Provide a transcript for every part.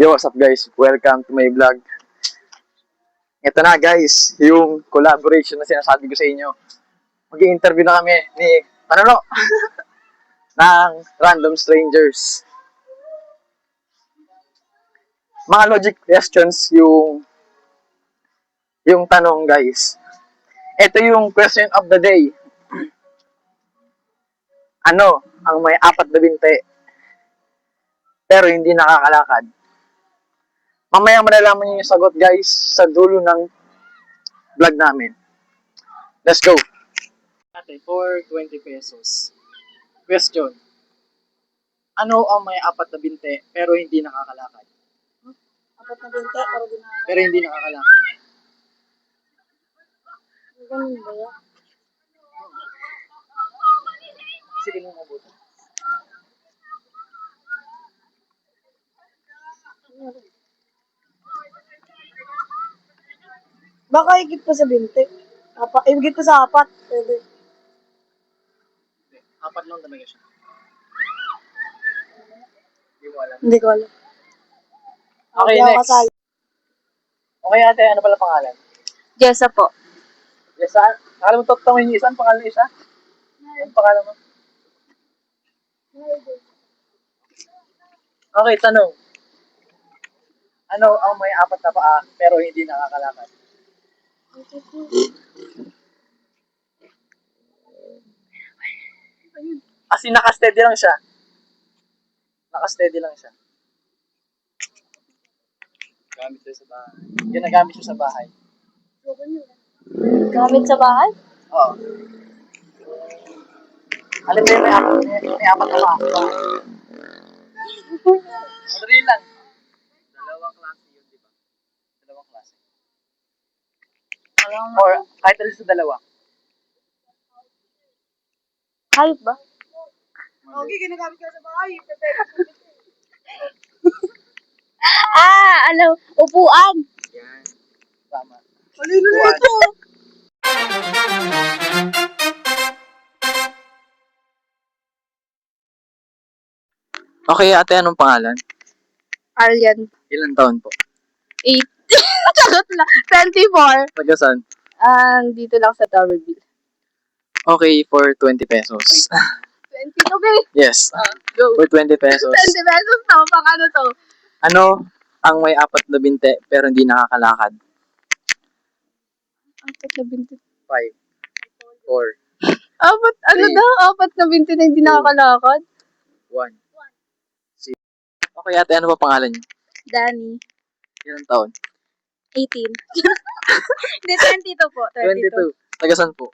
Yo, what's up guys? Welcome to my vlog. Ito na guys, yung collaboration na sinasabi ko sa inyo. Mag-i-interview na kami ni, ng random strangers. Mga logic questions yung tanong guys. Ito yung question of the day. Ano ang may apat na binti pero hindi nakakalakad? Mamaya malalaman niyo yung sagot guys sa dulo ng vlog namin. Let's go! Ate, for 20 pesos. Question. Ano ang may apat na binti pero hindi nakakalakad? Apat na binti, pero di na. Pero hindi nakakalakad. Ganun ba yan? Sige mo mabuti. Baka higit pa sa binti. Higit pa sa apat. Pwede. Apat lang talaga siya. Hindi mo alam. Hindi ko alam. Okay, Hindi ako next. kasali. Okay ate, ano pala pangalan? Jessa po. Yes, nakala mo tutungin yung isa? Ang pangalan ng isa? Ang pangalan mo? Okay, tanong. Ano ang may apat na paa pero hindi nakakalakad? Kasi naka-steady lang siya. Naka-steady lang siya. Gamit siya sa bahay. Ginagamit siya sa bahay. Gamit sa bahay? Oo. Alam mo yun, may apat na paa. Madali lang. Dalawang klase yun, di ba? Dalawang klase. Or kahit alis sa dalawa. Hayop ba? Okay, ginagamit ka sa bahay. Upuan. yan. Tama. Malino na ito. Okay, ate, anong pangalan? Aryan. Ilan taon po? 8. Charot lang. 24. Taga saan? Dito lang sa Towerville. Okay, for 20 pesos. 20 to be. Yes. Go. For 20 pesos. 20 pesos to. Pang ano to? Ano ang may apat na binte pero hindi nakakalakad? Apat na binti. 5, 4, Apat, ano Three. daw? Apat na binti na hindi nakakalakad? 1. Okay, ate, ano ba pangalan niyo? Danny. Ilan taon? 18. Hindi, 22 po. 22. Taga saan po?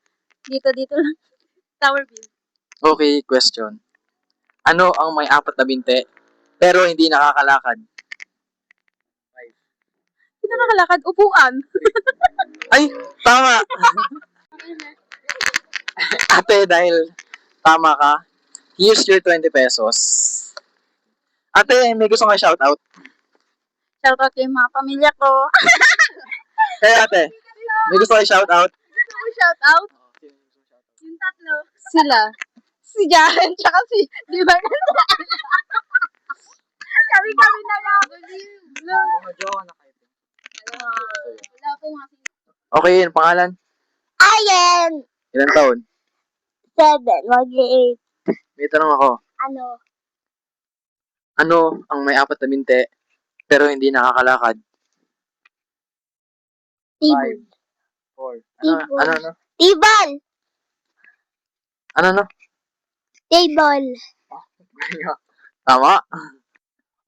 Dito lang. Towerville. Okay, question. Ano ang may apat na binte pero hindi nakakalakad? Hindi nakakalakad. Upuan. Ay, tama! Ate, dahil tama ka, here's your 20 pesos. Ate, may gusto kang shoutout? Shoutout kay mga pamilya ko. Kaya ate, may gusto kang shoutout? Gusto mo shoutout? Yung tatlo. Sila. Si Jan, tsaka si... Di ba? Kami na lang. Mga jowa na kayo. Wala po mga... Okay, yung pangalan? Ayen! Ilan taon? 7. Mag-8. May tanong ako. Ano? Ano ang may apat na binte pero hindi nakakalakad? Tibol. 4. Ano? Tibol! Ano? Table. Tama?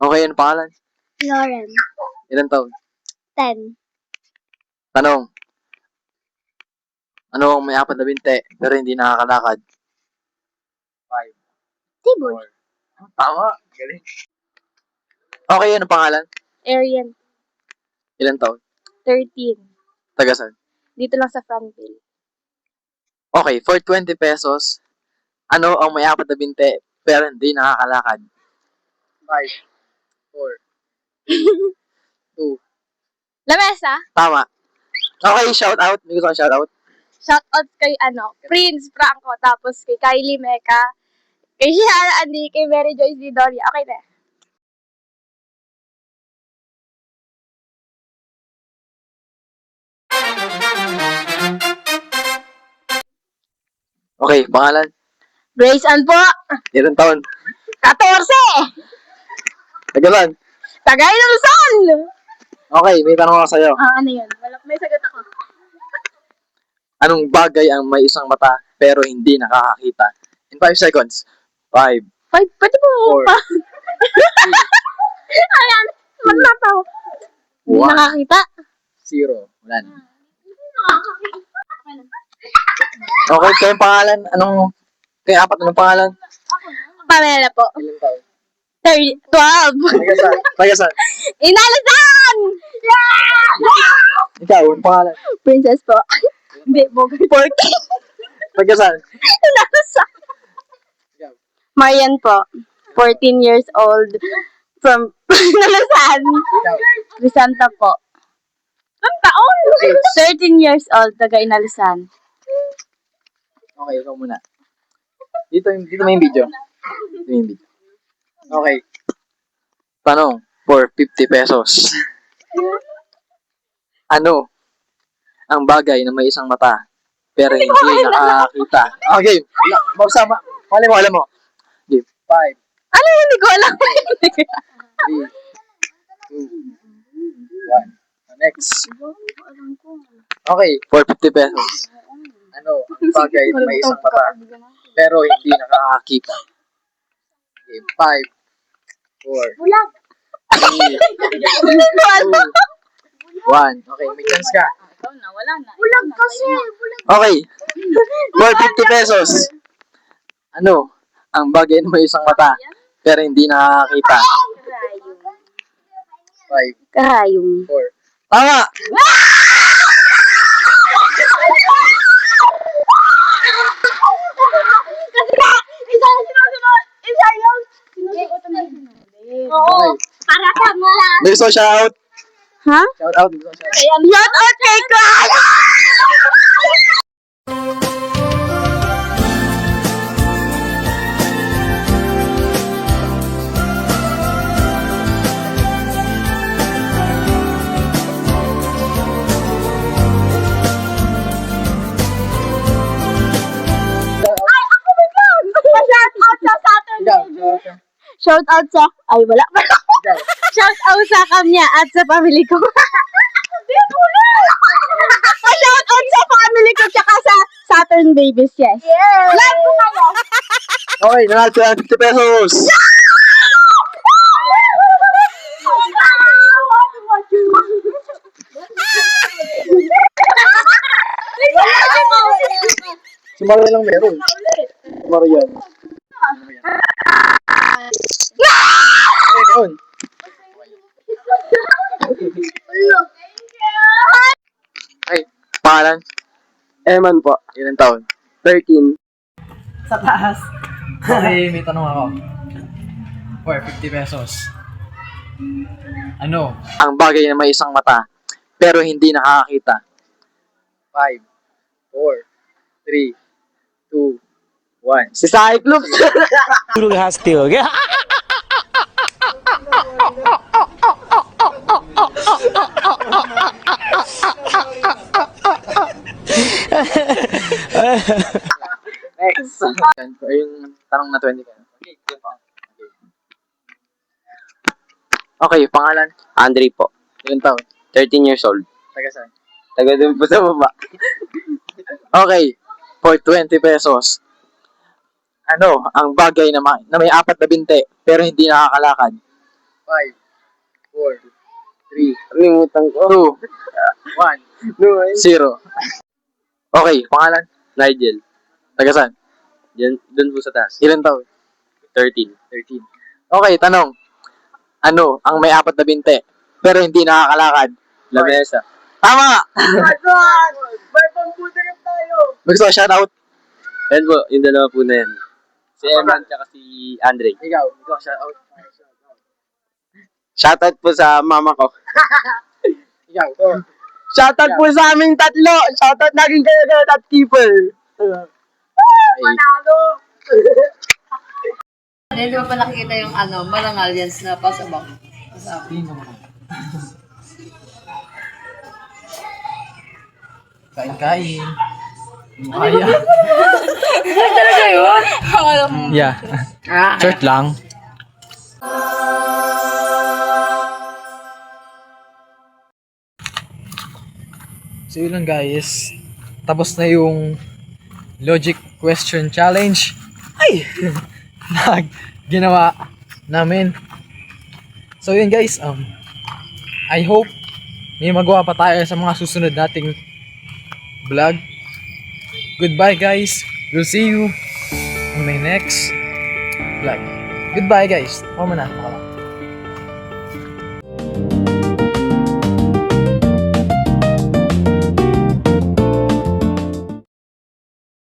Okay, yung pangalan? Lauren. Ilan taon? 10. Tanong. Ano ang may apat na binte pero hindi nakakalakad? 5. Tibol. Tama. Galing. Okay, ano pangalan? Arian. Ilan taon? 13. Taga saan? Dito lang sa Frontville. Okay, for 20 pesos, ano ang may apat na binte pero hindi nakakalakad? 5, 4, 2. Lamesa? Tama. Okay, shout out. May gusto kang shout out? Shoutout kay Prince Franco, tapos kay Kylie Meca, kay Shara Andy, kay Mary Joyce Didoria. Okay na. Okay, pangalan? Grace Ann po. Ilang taon? 14. Tagalan? Tagay ng Luzon. Okay, may tanong ako sa'yo. Ano yun? May sagot ako. Anong bagay ang may isang mata pero hindi nakakakita? In 5 seconds. 5, Pwede po. 4, Ayan. Magnataw. Hindi 1, nakakita. 0. Wala na. Okay, kayong pangalan? Kaya apat, anong pangalan? Pamela po. Ilang taon? 12. Tagasan? Tagasan? Inalasan! Ikaw, anong pangalan? Princess po. Hindi, Bogart. 14. Tagasan? Inalasan. Ikaw? Marian po. 14 years old. From Inalasan. Ikaw? Crisanta po. Ang taon? 13 years old, taga Inalasan. Okay, ikaw muna. Dito may video. Dito may video. Okay. Tanong, for 50 pesos. Ano ang bagay na may isang mata pero hindi nakakita? Okay, magsama. Alam mo. Game. 5, Ano yun? Hindi ko alam. 3, 2, 1. Next. Okay, for 50 pesos. Ano ang bagay na may isang mata pero hindi nakakakita? Game. 5, 4, Bulag. 3, 1. Okay, may chance ka. Ikaw na, wala na. Bulag kasi. Okay. For 50 pesos. Ano ang bagay na may isang mata pero hindi nakakakita? 5, Karayong. 4. Tama! Oo. Para sa mga. Gusto shout. Ha? Shout out. Gusto shout. Shout out kay Clara! Shout out sa Ikaw. Saturday. Shout out sa... Ay, wala pa. Ikaw. Shout out sa kanya at sa family ko. Shout out sa family ko tsaka sa Saturn Babies, yes. Yes! Like ko kayo. Okay, nanalo sila ng 50 pesos. Si Mario lang meron. Si Mario yan. Ayun. Ay, pangalan? Eman po, Ilang taon? 13. Okay, may tanong ako. For 50 pesos. Ano ang bagay na may isang mata pero hindi nakakakita? 5, 4, 3, 2, 1. Si Cyclops. शुरू हंसते हो गया Next. Yung tanong na 20 ka. Okay, yun pa. Okay, pangalan? Andre po, Ilang taon? 13 years old. Taga saan? Taga dun po sa baba. Okay, for 20 pesos. Ano ang bagay na may apat na binte pero hindi nakakalakad? 5, 4, 3, Limutan ko. 2, 1, 0. Okay, pangalan? Nigel. Taga saan? Dun po sa taas. Ilang taon? 13. 13. Okay, tanong. Ano ang may apat na binte pero hindi nakakalakad? Lamesa. Tama! May pambuti rin tayo! Gusto ko shoutout? Yan po, yung dalawa po na yan. Si Eman tsaka si Andre. Ikaw, gusto ko shoutout. Shoutout po sa mama ko. Ikaw. Shoutout po sa aming tatlo. Shoutout naging kayo at keeper. Manalo! Hindi mo pa nakikita yung marangal yan na pasabang. Kain-kain. Talaga yun? Yeah. Ah, Short lang. So yun lang guys. Tapos na yung logic question challenge. Ay! Ginawa namin. So yun guys, I hope may magawa pa tayo sa mga susunod nating vlog. Goodbye guys. We'll see you on my next vlog. Goodbye guys. Mama na.